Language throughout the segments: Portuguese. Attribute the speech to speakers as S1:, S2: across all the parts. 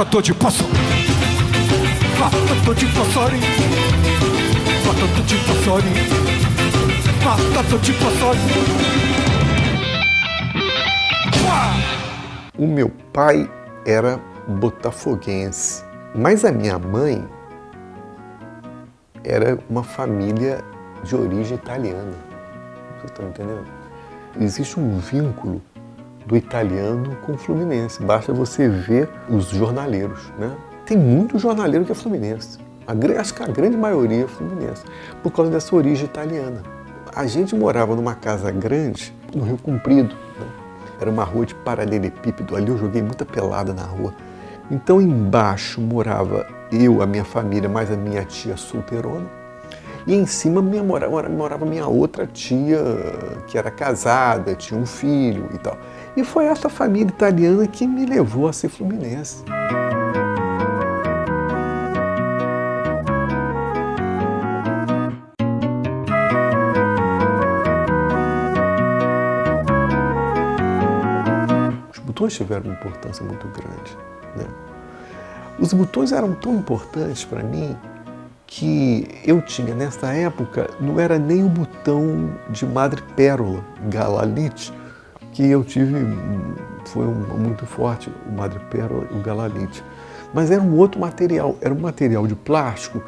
S1: matador de passarinho, matador de passarinho, matador de passarinho, matador de passarinho.
S2: O meu pai era botafoguense, mas a minha mãe era uma família de origem italiana. Vocês estão entendendo? Existe um vínculo do italiano com o fluminense. Basta você ver os jornaleiros, né? Tem muito jornaleiro que é fluminense. Acho que a grande maioria é fluminense, por causa dessa origem italiana. A gente morava numa casa grande no Rio Comprido, né? Era uma rua de paralelepípedo. Ali eu joguei muita pelada na rua. Então embaixo morava eu, a minha família, mais a minha tia solteirona. E em cima morava minha outra tia, que era casada, tinha um filho e tal. E foi essa família italiana que me levou a ser fluminense. Os botões tiveram uma importância muito grande, né? Os botões eram tão importantes para mim que eu tinha, nessa época, não era nem o botão de madrepérola, galalite, que eu tive, foi muito forte, o madrepérola e o galalite. Mas era um outro material, era um material de plástico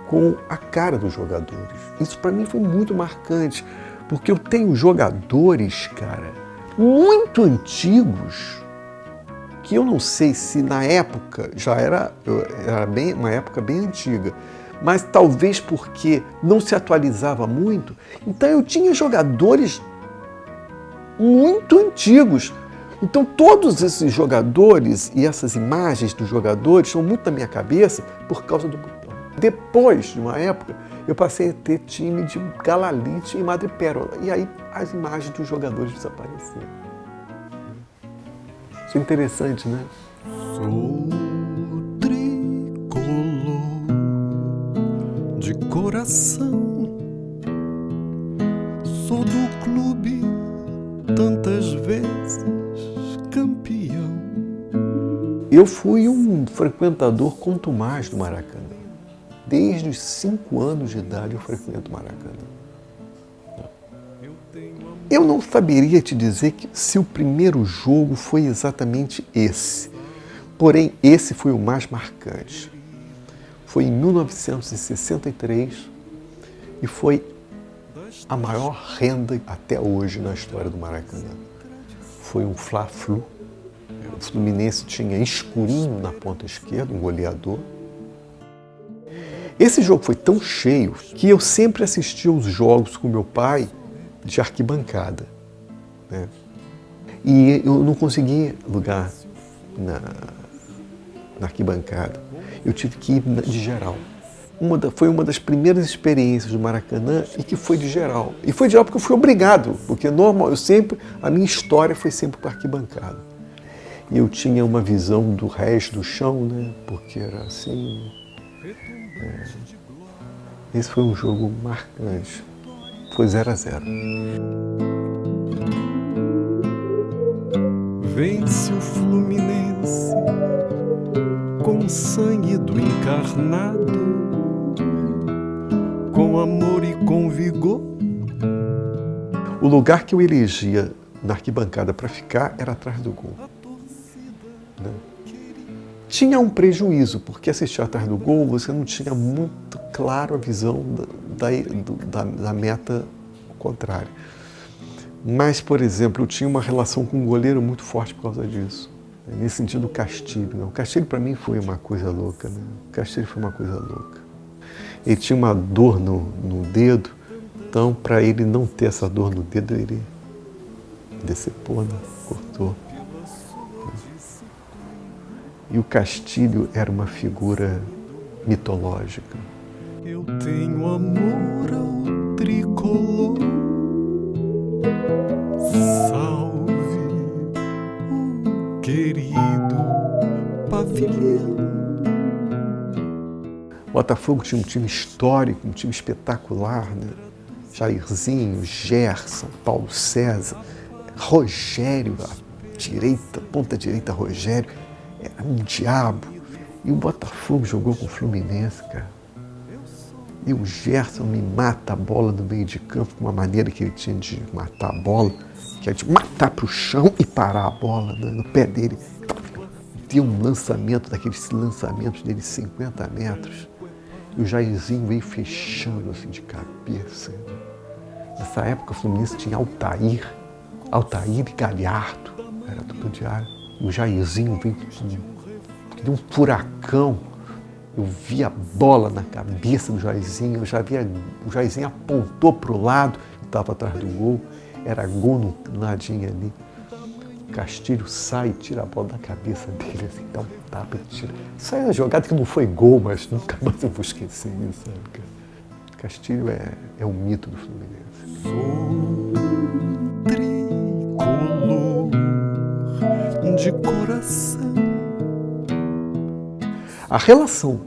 S2: com a cara dos jogadores. Isso para mim foi muito marcante, porque eu tenho jogadores, cara, muito antigos, que eu não sei se na época já era bem, uma época bem antiga, mas talvez porque não se atualizava muito, então eu tinha jogadores muito antigos. Então todos esses jogadores e essas imagens dos jogadores estão muito na minha cabeça por causa do botão. Depois de uma época, eu passei a ter time de galalite e madrepérola, e aí as imagens dos jogadores desapareceram. Isso é interessante, né?
S1: Sou tricolor de coração, sou do clube tantas vezes campeão.
S2: Eu fui um frequentador contumaz do Maracanã. Desde os 5 anos de idade eu frequento o Maracanã. Eu não saberia te dizer se o primeiro jogo foi exatamente esse. Porém, esse foi o mais marcante. Foi em 1963 e foi a maior renda até hoje na história do Maracanã. Foi um Fla-Flu. O Fluminense tinha Escurinho na ponta esquerda, um goleador. Esse jogo foi tão cheio que eu sempre assistia os jogos com meu pai de arquibancada, né? E eu não consegui lugar na arquibancada. Eu tive que ir de geral. Foi uma das primeiras experiências do Maracanã e que foi de geral. E foi de geral porque eu fui obrigado, porque a minha história foi sempre para arquibancada. E eu tinha uma visão do resto do chão, né? Porque era assim. Esse foi um jogo marcante. Foi 0-0.
S1: Vence o Fluminense com o sangue do encarnado, com amor e com vigor.
S2: O lugar que eu elegia na arquibancada para ficar era atrás do gol, né? Tinha um prejuízo, porque assistir atrás do gol você não tinha muito claro a visão da meta contrária. Mas, por exemplo, eu tinha uma relação com o goleiro muito forte por causa disso. Nesse sentido, o Castilho. Né? O Castilho, para mim, foi uma coisa louca. Né? O Castilho foi uma coisa louca. Ele tinha uma dor no dedo, então, para ele não ter essa dor no dedo, ele decepou, né? Cortou. E o Castilho era uma figura mitológica.
S1: Eu tenho amor ao tricolor. Salve o querido pavilhão.
S2: O Botafogo tinha um time histórico, um time espetacular, né? Jairzinho, Gerson, Paulo César, Rogério, a direita, ponta direita Rogério, era um diabo. E o Botafogo jogou com o Fluminense, cara. E o Gerson me mata a bola no meio de campo de uma maneira que ele tinha de matar a bola, que é de matar para o chão e parar a bola no pé dele. Deu um lançamento, daqueles lançamentos dele de 50 metros. E o Jairzinho veio fechando assim de cabeça. Nessa época o Fluminense tinha Altair e Galhardo, era dupla de área. E o Jairzinho veio de um furacão. Eu vi a bola na cabeça do Jairzinho, o Jairzinho apontou para o lado, estava atrás do gol, era gol no ladinho ali. O Castilho sai e tira a bola da cabeça dele, assim, dá um tapa e tira. Isso aí é uma jogada que não foi gol, mas nunca mais eu vou esquecer isso, sabe, cara? Castilho é um mito do Fluminense.
S1: Sou tricolor de coração.
S2: A relação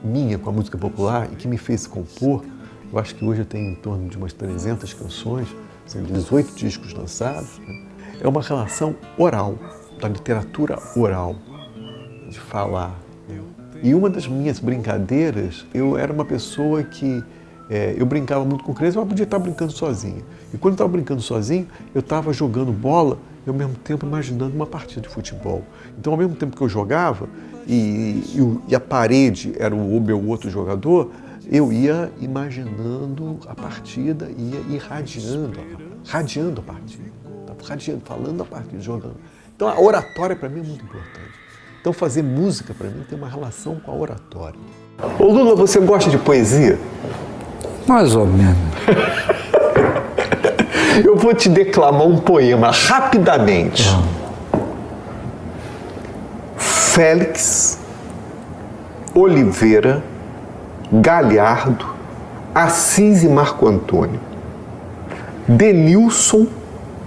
S2: minha com a música popular e que me fez compor, eu acho que hoje eu tenho em torno de umas 300 canções, são 18 discos lançados, né? É uma relação oral, da literatura oral, de falar. E uma das minhas brincadeiras, eu era uma pessoa que eu brincava muito com criança, mas podia estar brincando sozinho. E quando eu estava brincando sozinho, eu estava jogando bola e ao mesmo tempo imaginando uma partida de futebol. Então, ao mesmo tempo que eu jogava e a parede era o meu outro jogador, eu ia imaginando a partida, ia irradiando a partida. Radiando, falando a partida, jogando. Então a oratória para mim é muito importante. Então fazer música para mim tem uma relação com a oratória. Ô Lula, você gosta de poesia?
S3: Mais ou menos.
S2: Eu vou te declamar um poema rapidamente. Félix Oliveira Galhardo Assis e Marco Antônio, Denilson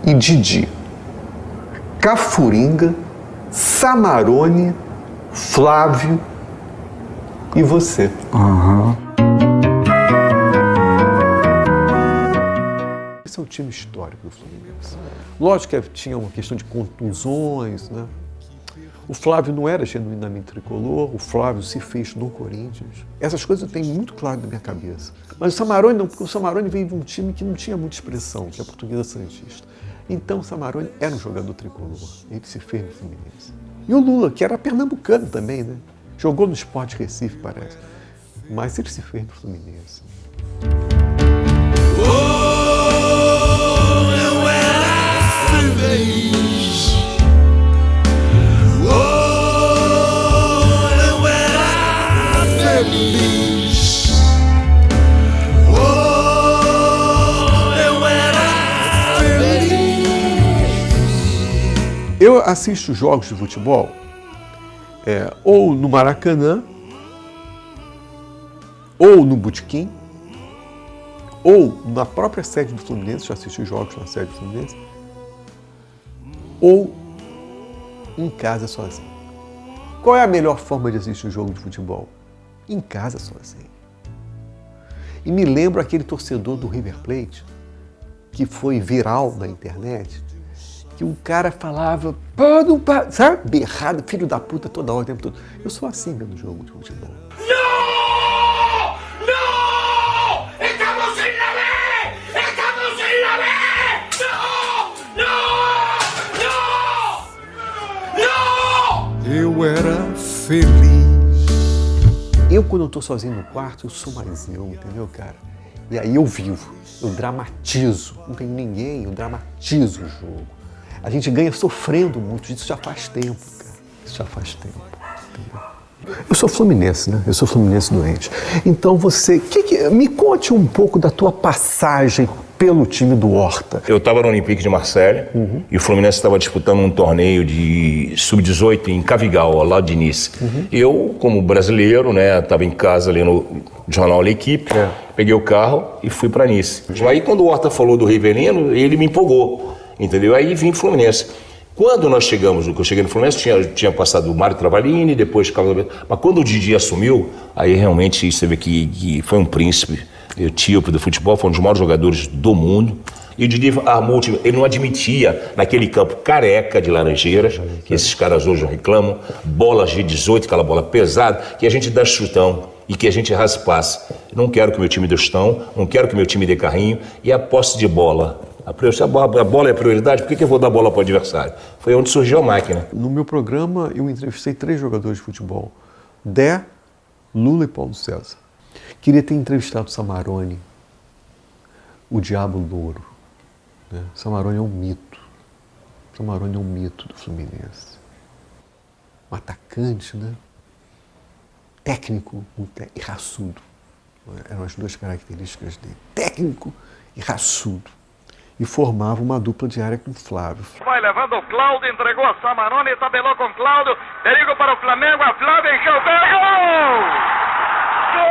S2: e Didi, Cafuringa, Samarone, Flávio e você. Esse é o time histórico do Fluminense. Lógico que tinha uma questão de contusões, né? O Flávio não era genuinamente tricolor, o Flávio se fez no Corinthians. Essas coisas eu tenho muito claro na minha cabeça. Mas o Samarone não, porque o Samarone veio de um time que não tinha muita expressão, que é a Portuguesa Santista. Então o Samarone era um jogador tricolor, ele se fez no Fluminense. E o Lula, que era pernambucano também, né? Jogou no Sport Recife, parece. Mas ele se fez no Fluminense.
S1: Eu era feliz. Eu era feliz. Eu era feliz.
S2: Eu assisto jogos de futebol ou no Maracanã, ou no Botequim, ou na própria sede do Fluminense, já assisti jogos na sede do Fluminense, ou em casa sozinho. Qual é a melhor forma de assistir um jogo de futebol? Em casa sozinho. E me lembro aquele torcedor do River Plate, que foi viral na internet, que um cara falava, sabe, berrado, filho da puta toda hora, o tempo todo. Eu sou assim vendo jogo de futebol.
S1: Eu era feliz.
S2: Eu, quando eu tô sozinho no quarto, eu sou mais eu, entendeu, cara? E aí eu vivo, eu dramatizo. Não tem ninguém, eu dramatizo o jogo. A gente ganha sofrendo muito, isso já faz tempo, cara. Isso já faz tempo, entendeu? Eu sou fluminense, né? Eu sou fluminense doente. Então você, me conte um pouco da tua passagem pelo time do Horta.
S4: Eu estava no Olympique de Marseille e o Fluminense estava disputando um torneio de sub-18 em Cavigal, ao lado de Nice. Eu, como brasileiro, né, estava em casa ali no jornal L'Equipe, peguei o carro e fui para Nice. Aí quando o Horta falou do Rivelino, ele me empolgou, entendeu? Aí vim pro Fluminense. Quando nós chegamos, que eu cheguei no Fluminense, tinha passado o Mário Travaglini, depois Carlos Alberto. Mas quando o Didi assumiu, aí realmente você vê que foi um príncipe. Etíope do futebol, foi um dos maiores jogadores do mundo, E o Didi armou o time. Ele não admitia, naquele campo careca de Laranjeiras, que esses caras hoje reclamam, bola G18, aquela bola pesada, que a gente dá chutão e que a gente raspasse. Não quero que o meu time dê chutão, não quero que o meu time dê carrinho. E a posse de bola. A bola é a prioridade, por que eu vou dar bola para o adversário? Foi onde surgiu a máquina.
S2: No meu programa, eu entrevistei 3 jogadores de futebol. Dé, Lula e Paulo César. Queria ter entrevistado o Samarone, o Diabo Louro. Né? Samarone é um mito. Samarone é um mito do Fluminense. Um atacante, né? Técnico e raçudo. Eram as 2 características dele. Técnico e raçudo. E formava uma dupla diária com o Flávio.
S5: Vai levando o Cláudio, entregou a Samarone, tabelou com o Cláudio. Perigo para o Flamengo, a Flávia encheu o pé. Gol! Gol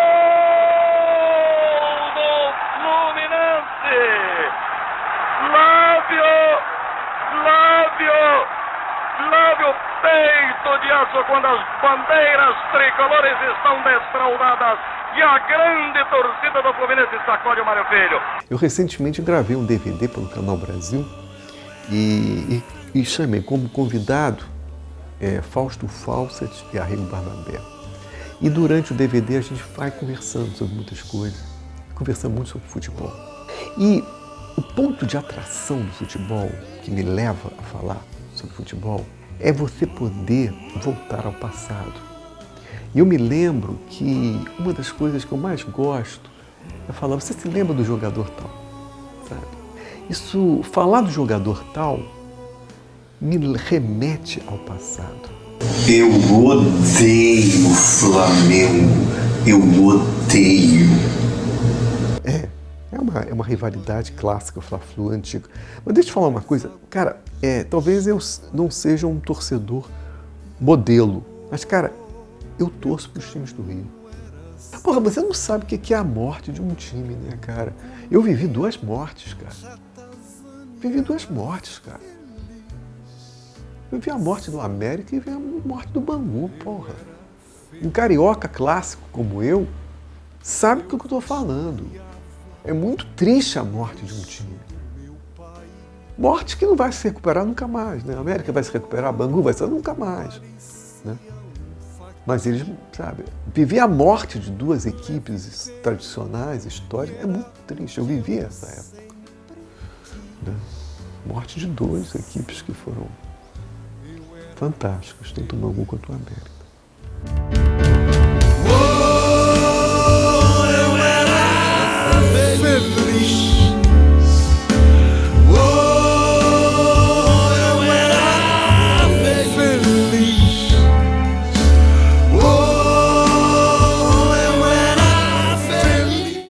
S5: do Fluminense! Flávio, peito de aço quando as bandeiras tricolores estão desfraldadas e a grande torcida do Fluminense sacode o Mário Filho.
S2: Eu recentemente gravei um DVD pelo Canal Brasil e chamei como convidado Fausto Fawcett e Arrigo Barnabé. E durante o DVD a gente vai conversando sobre muitas coisas, conversando muito sobre futebol. E o ponto de atração do futebol que me leva a falar sobre futebol é você poder voltar ao passado. E eu me lembro que uma das coisas que eu mais gosto é falar, você se lembra do jogador tal? Sabe? Isso, falar do jogador tal, me remete ao passado.
S6: Eu odeio o Flamengo. Eu odeio.
S2: É uma rivalidade clássica, o Fla-Flu antigo. Mas deixa eu te falar uma coisa. Cara, talvez eu não seja um torcedor modelo. Mas, cara, eu torço para os times do Rio. Porra, você não sabe o que é a morte de um time, né, cara? Eu vivi 2 mortes, cara. Eu vi a morte do América e vi a morte do Bangu, porra. Um carioca clássico como eu sabe do que eu estou falando. É muito triste a morte de um time. Morte que não vai se recuperar nunca mais, né? A América vai se recuperar, Bangu vai ser nunca mais, né? Mas eles, sabe, viver a morte de 2 equipes tradicionais, históricas, é muito triste. Eu vivi essa época, né? Morte de 2 equipes que foram fantásticas, tanto o Bangu quanto o América.